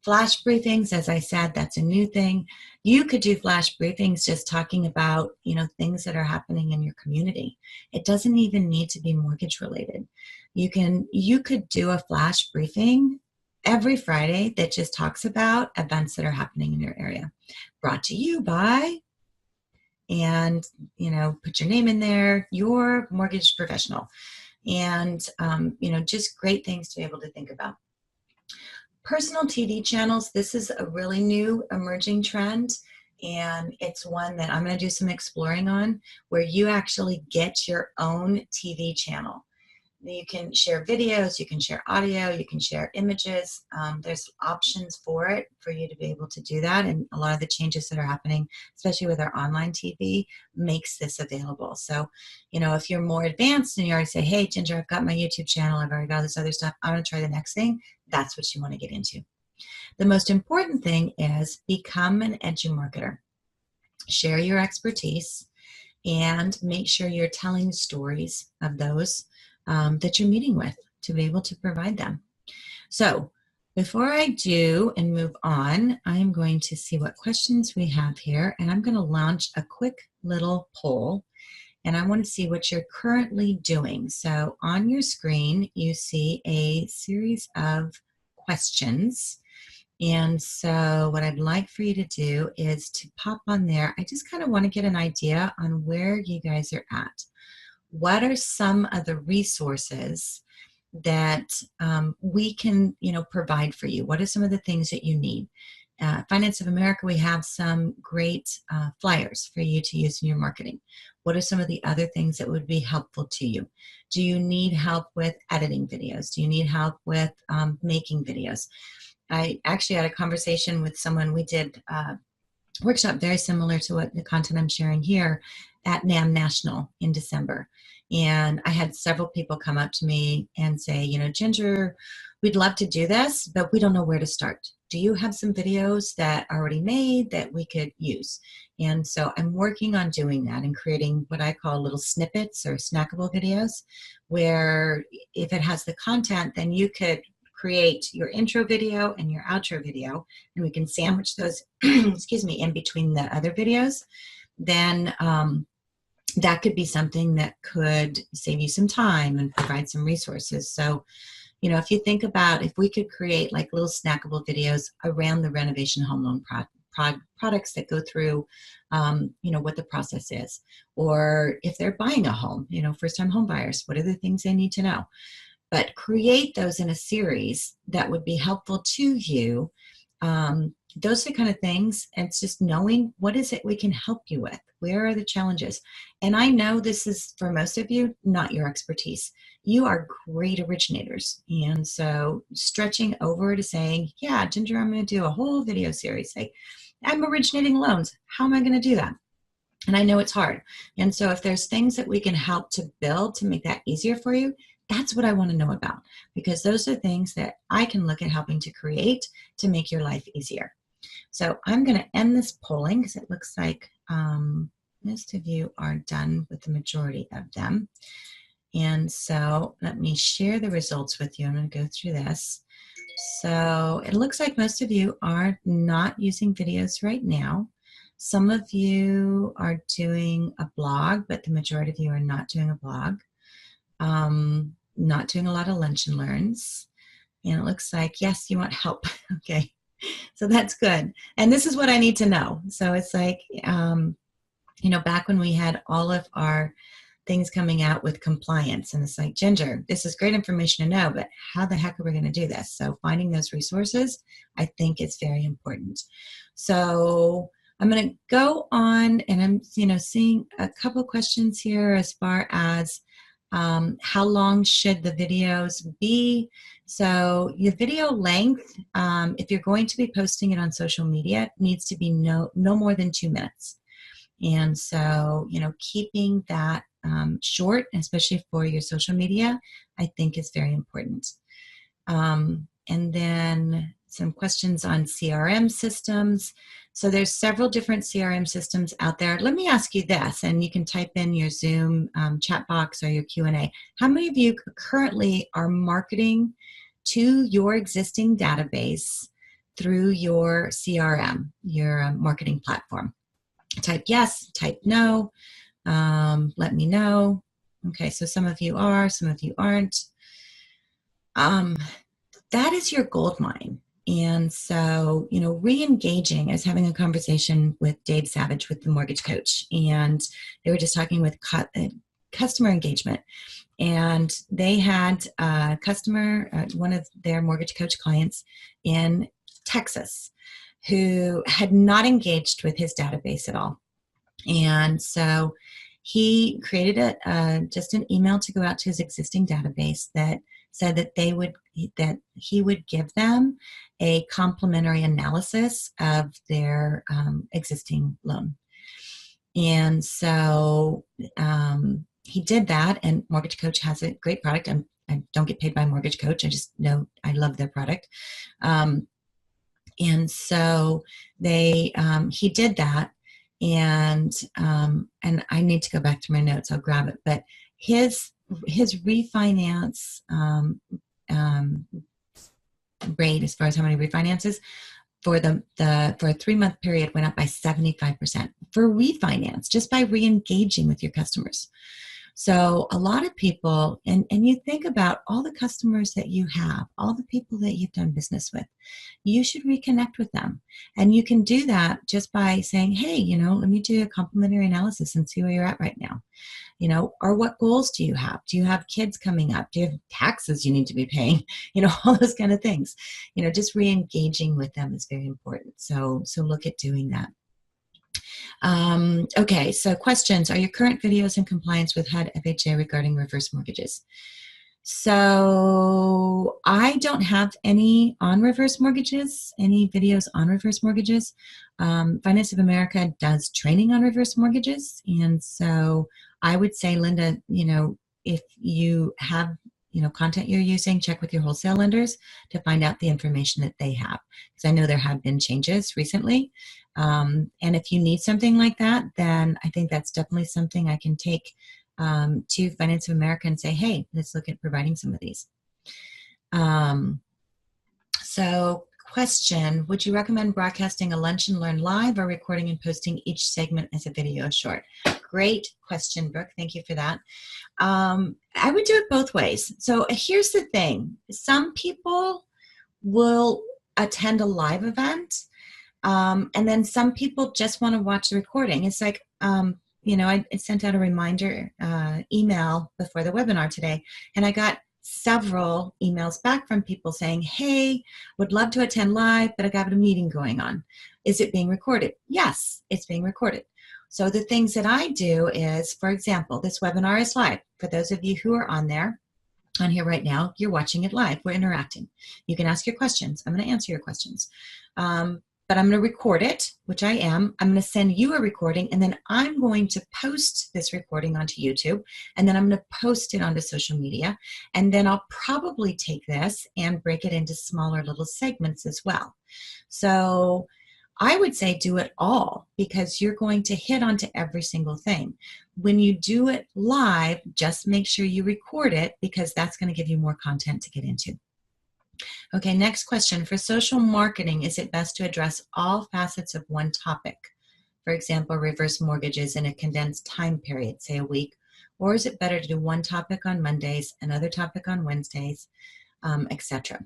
Flash briefings, as I said, that's a new thing. You could do flash briefings just talking about, things that are happening in your community. It doesn't even need to be mortgage related. You could do a flash briefing every Friday that just talks about events that are happening in your area. Brought to you by, and, put your name in there, your mortgage professional. And, just great things to be able to think about. Personal TV channels, this is a really new emerging trend, and it's one that I'm going to do some exploring on, where you actually get your own TV channel. You can share videos, you can share audio, you can share images. There's options for it for you to be able to do that, and a lot of the changes that are happening, especially with our online TV, makes this available. So, if you're more advanced and you already say, hey, Ginger, I've got my YouTube channel, I've already got this other stuff, I'm going to try the next thing, that's what you want to get into. The most important thing is become an Edumarketer. Share your expertise and make sure you're telling stories of those that you're meeting with to be able to provide them. So before I do and move on, I'm going to see what questions we have here, and I'm going to launch a quick little poll, and I want to see what you're currently doing. So on your screen, you see a series of questions. And so what I'd like for you to do is to pop on there. I just kind of want to get an idea on where you guys are at. What are some of the resources that we can, provide for you? What are some of the things that you need? Finance of America, we have some great flyers for you to use in your marketing. What are some of the other things that would be helpful to you? Do you need help with editing videos? Do you need help with making videos? I actually had a conversation with someone. We did a workshop very similar to what the content I'm sharing here at NAM National in December. And I had several people come up to me and say, Ginger, we'd love to do this, but we don't know where to start. Do you have some videos that are already made that we could use? And so I'm working on doing that and creating what I call little snippets or snackable videos, where if it has the content, then you could create your intro video and your outro video, and we can sandwich those, excuse me, in between the other videos. Then that could be something that could save you some time and provide some resources. So, if you think about if we could create like little snackable videos around the renovation home loan products that go through, what the process is, or if they're buying a home, first-time home buyers, what are the things they need to know? But create those in a series that would be helpful to you. Those are the kind of things, and it's just knowing what is it we can help you with. Where are the challenges? And I know this is, for most of you, not your expertise. You are great originators. And so stretching over to saying, yeah, Ginger, I'm going to do a whole video series. Like, I'm originating loans. How am I going to do that? And I know it's hard. And so if there's things that we can help to build to make that easier for you, that's what I want to know about, because those are things that I can look at helping to create to make your life easier. So I'm going to end this polling because it looks like most of you are done with the majority of them. And so let me share the results with you. I'm going to go through this. So it looks like most of you are not using videos right now. Some of you are doing a blog, but the majority of you are not doing a blog. Not doing a lot of lunch and learns. And it looks like, yes, you want help. Okay, so that's good. And this is what I need to know. So it's like, back when we had all of our things coming out with compliance, and it's like, Ginger, this is great information to know, but how the heck are we going to do this? So finding those resources, I think, is very important. So I'm going to go on, and I'm seeing a couple questions here as far as how long should the videos be? So your video length, if you're going to be posting it on social media, needs to be no more than 2 minutes. And so, keeping that short, especially for your social media, I think is very important. And then some questions on CRM systems. So there's several different CRM systems out there. Let me ask you this, and you can type in your Zoom chat box or your Q&A. How many of you currently are marketing to your existing database through your CRM, your marketing platform? Type yes, type no, let me know. Okay, so some of you are, some of you aren't. That is your gold mine. And so, re-engaging. I was having a conversation with Dave Savage with the mortgage coach, and they were just talking with customer engagement. And they had a customer, one of their mortgage coach clients in Texas, who had not engaged with his database at all. And so he created just an email to go out to his existing database that said that he would give them a complimentary analysis of their existing loan. And so he did that, and Mortgage Coach has a great product. I don't get paid by Mortgage Coach. I just know I love their product. And so he did that, and I need to go back to my notes. I'll grab it. But his refinance rate, as far as how many refinances for for a 3-month period, went up by 75% for refinance, just by re-engaging with your customers. So a lot of people, and you think about all the customers that you have, all the people that you've done business with, you should reconnect with them. And you can do that just by saying, hey, let me do a complimentary analysis and see where you're at right now. Or what goals do you have? Do you have kids coming up? Do you have taxes you need to be paying? All those kind of things. Just re-engaging with them is very important. So look at doing that. Okay, so questions. Are your current videos in compliance with HUD FHA regarding reverse mortgages? So I don't have any on reverse mortgages, any videos on reverse mortgages. Finance of America does training on reverse mortgages. And so I would say, Linda, if you have content you're using, check with your wholesale lenders to find out the information that they have. Because I know there have been changes recently. And if you need something like that, then I think that's definitely something I can take to Finance of America and say, hey, let's look at providing some of these. So question, would you recommend broadcasting a lunch and learn live or recording and posting each segment as a video short? Great question, Brooke. Thank you for that. I would do it both ways. So here's the thing. Some people will attend a live event, and then some people just want to watch the recording. It's like, I sent out a reminder email before the webinar today, and I got several emails back from people saying, hey, would love to attend live, but I got a meeting going on. Is it being recorded? Yes, it's being recorded. So the things that I do is, for example, this webinar is live. For those of you who are on here right now, you're watching it live. We're interacting. You can ask your questions. I'm going to answer your questions. But I'm going to record it, which I am. I'm going to send you a recording, and then I'm going to post this recording onto YouTube, and then I'm going to post it onto social media, and then I'll probably take this and break it into smaller little segments as well. So I would say do it all, because you're going to hit onto every single thing. When you do it live, just make sure you record it, because that's going to give you more content to get into. Okay, next question. For social marketing, is it best to address all facets of one topic? For example, reverse mortgages in a condensed time period, say a week, or is it better to do one topic on Mondays, another topic on Wednesdays, etc.?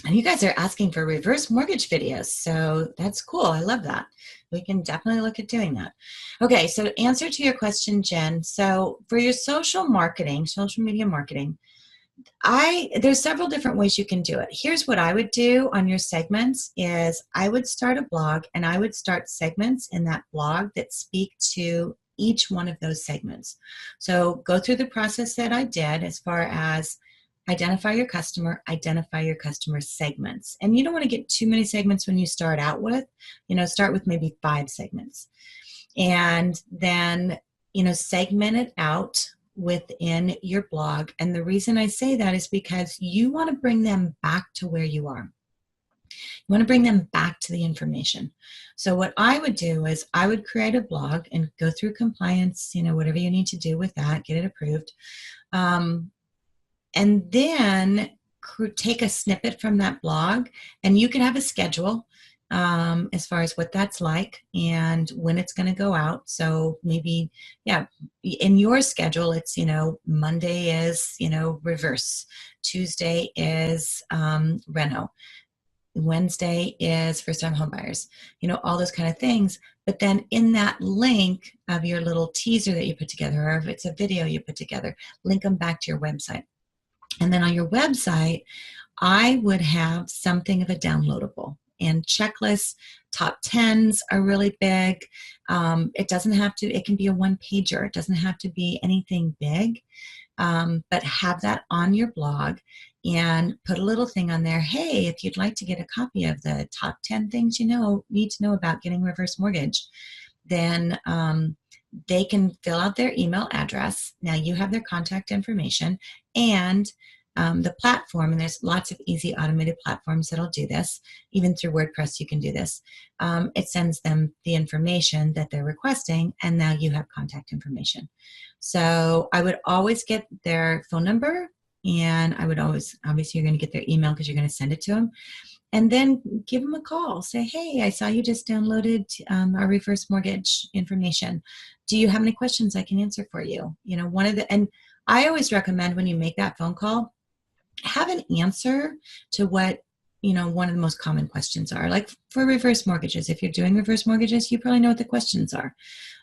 And you guys are asking for reverse mortgage videos, so that's cool. I love that. We can definitely look at doing that. Okay, so to answer to your question, Jen, so for your social marketing, social media marketing, there's several different ways you can do it. Here's what I would do on your segments is I would start a blog and I would start segments in that blog that speak to each one of those segments. So go through the process that I did as far as identify your customer segments. And you don't want to get too many segments when you start out with, start with maybe 5 segments. And then, segment it out within your blog. And the reason I say that is because you want to bring them back to where you are. You want to bring them back to the information. So what I would do is I would create a blog and go through compliance, whatever you need to do with that, get it approved. And then take a snippet from that blog, and you can have a schedule as far as what that's like and when it's going to go out. So maybe, in your schedule, it's, Monday is, reverse. Tuesday is reno. Wednesday is first-time homebuyers, all those kind of things. But then in that link of your little teaser that you put together, or if it's a video you put together, link them back to your website. And then on your website, I would have something of a downloadable. And checklists, top 10s are really big. It doesn't have to, it can be a one-pager. It doesn't have to be anything big. But have that on your blog and put a little thing on there. Hey, if you'd like to get a copy of the top 10 things need to know about getting reverse mortgage, then they can fill out their email address. Now you have their contact information and the platform, and there's lots of easy automated platforms that'll do this. Even through WordPress, you can do this. It sends them the information that they're requesting, and now you have contact information. So I would always get their phone number, and I would always, obviously you're going to get their email because you're going to send it to them. And then give them a call. Say, hey, I saw you just downloaded our reverse mortgage information. Do you have any questions I can answer for you? And I always recommend when you make that phone call, have an answer to what, one of the most common questions are. Like for reverse mortgages, if you're doing reverse mortgages, you probably know what the questions are.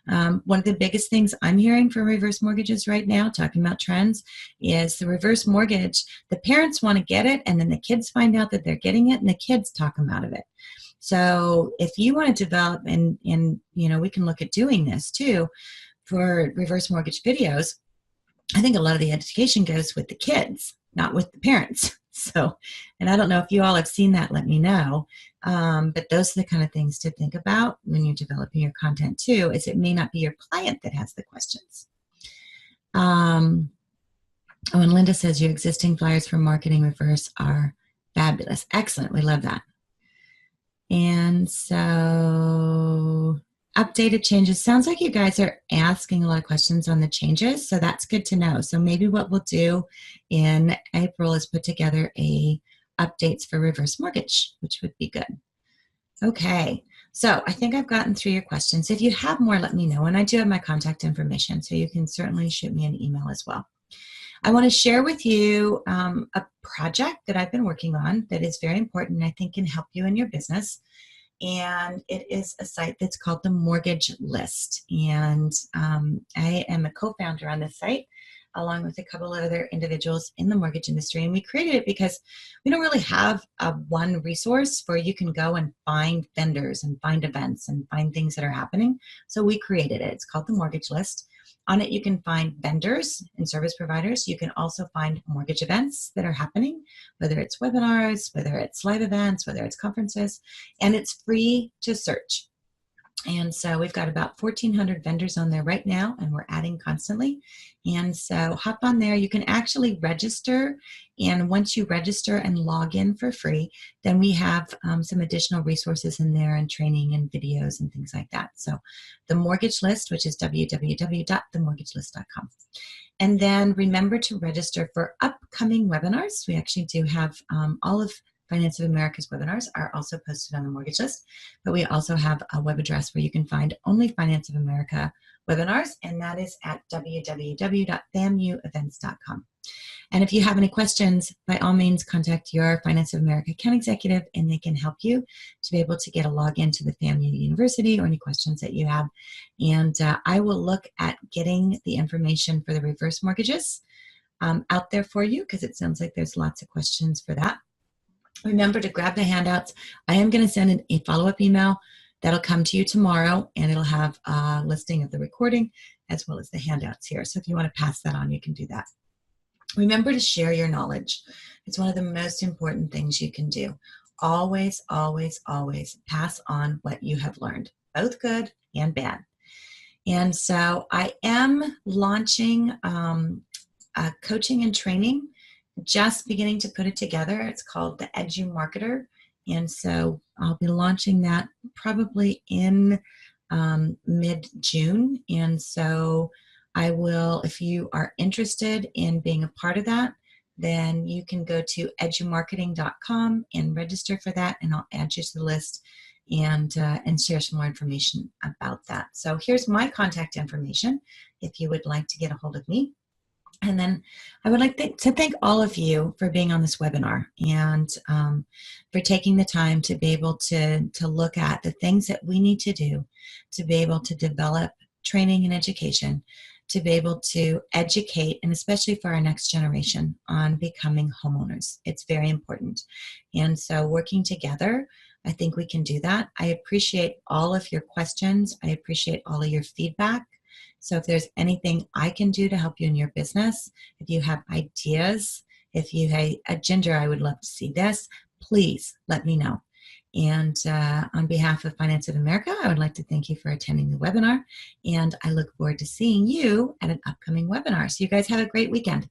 One of the biggest things I'm hearing for reverse mortgages right now, talking about trends, is the reverse mortgage. The parents want to get it, and then the kids find out that they're getting it, and the kids talk them out of it. So if you want to develop, and we can look at doing this too, for reverse mortgage videos, I think a lot of the education goes with the kids, not with the parents. So, and I don't know if you all have seen that, let me know. But those are the kind of things to think about when you're developing your content too, is it may not be your client that has the questions. And Linda says your existing flyers for marketing reverse are fabulous. Excellent. We love that. And so updated changes. Sounds like you guys are asking a lot of questions on the changes, so that's good to know. So maybe what we'll do in April is put together a updates for reverse mortgage, which would be good. Okay, so I think I've gotten through your questions. If you have more, let me know. And I do have my contact information, so you can certainly shoot me an email as well. I want to share with you a project that I've been working on that is very important and I think can help you in your business. And it is a site that's called the Mortgage List. And I am a co-founder on this site, along with a couple of other individuals in the mortgage industry. And we created it because we don't really have one resource where you can go and find vendors and find events and find things that are happening. So we created it. It's called the Mortgage List. On it, you can find vendors and service providers. You can also find mortgage events that are happening, whether it's webinars, whether it's live events, whether it's conferences, and it's free to search. And so we've got about 1,400 vendors on there right now, and we're adding constantly. And so hop on there. You can actually register. And once you register and log in for free, then we have some additional resources in there and training and videos and things like that. So the mortgage list, which is www.themortgagelist.com. And then remember to register for upcoming webinars. We actually do have all of Finance of America's webinars are also posted on the mortgage list, but we also have a web address where you can find only Finance of America webinars, and that is at www.famuevents.com. And if you have any questions, by all means, contact your Finance of America account executive, and they can help you to be able to get a login to the FAMU University or any questions that you have. And I will look at getting the information for the reverse mortgages out there for you, because it sounds like there's lots of questions for that. Remember to grab the handouts. I am going to send a follow-up email that'll come to you tomorrow, and it'll have a listing of the recording as well as the handouts here. So if you want to pass that on, you can do that. Remember to share your knowledge. It's one of the most important things you can do. Always, always, always pass on what you have learned, both good and bad. And so I am launching coaching and training, just beginning to put it together. It's called the Edumarketer. And so I'll be launching that probably in mid-June. And so I will, if you are interested in being a part of that, then you can go to edumarketing.com and register for that, and I'll add you to the list and share some more information about that. So here's my contact information if you would like to get a hold of me. And then I would like to thank all of you for being on this webinar and for taking the time to be able to look at the things that we need to do to be able to develop training and education, to be able to educate, and especially for our next generation, on becoming homeowners. It's very important. And so working together, I think we can do that. I appreciate all of your questions. I appreciate all of your feedback. So if there's anything I can do to help you in your business, if you have ideas, if you have a Ginger, I would love to see this, please let me know. And on behalf of Finance of America, I would like to thank you for attending the webinar, and I look forward to seeing you at an upcoming webinar. So you guys have a great weekend.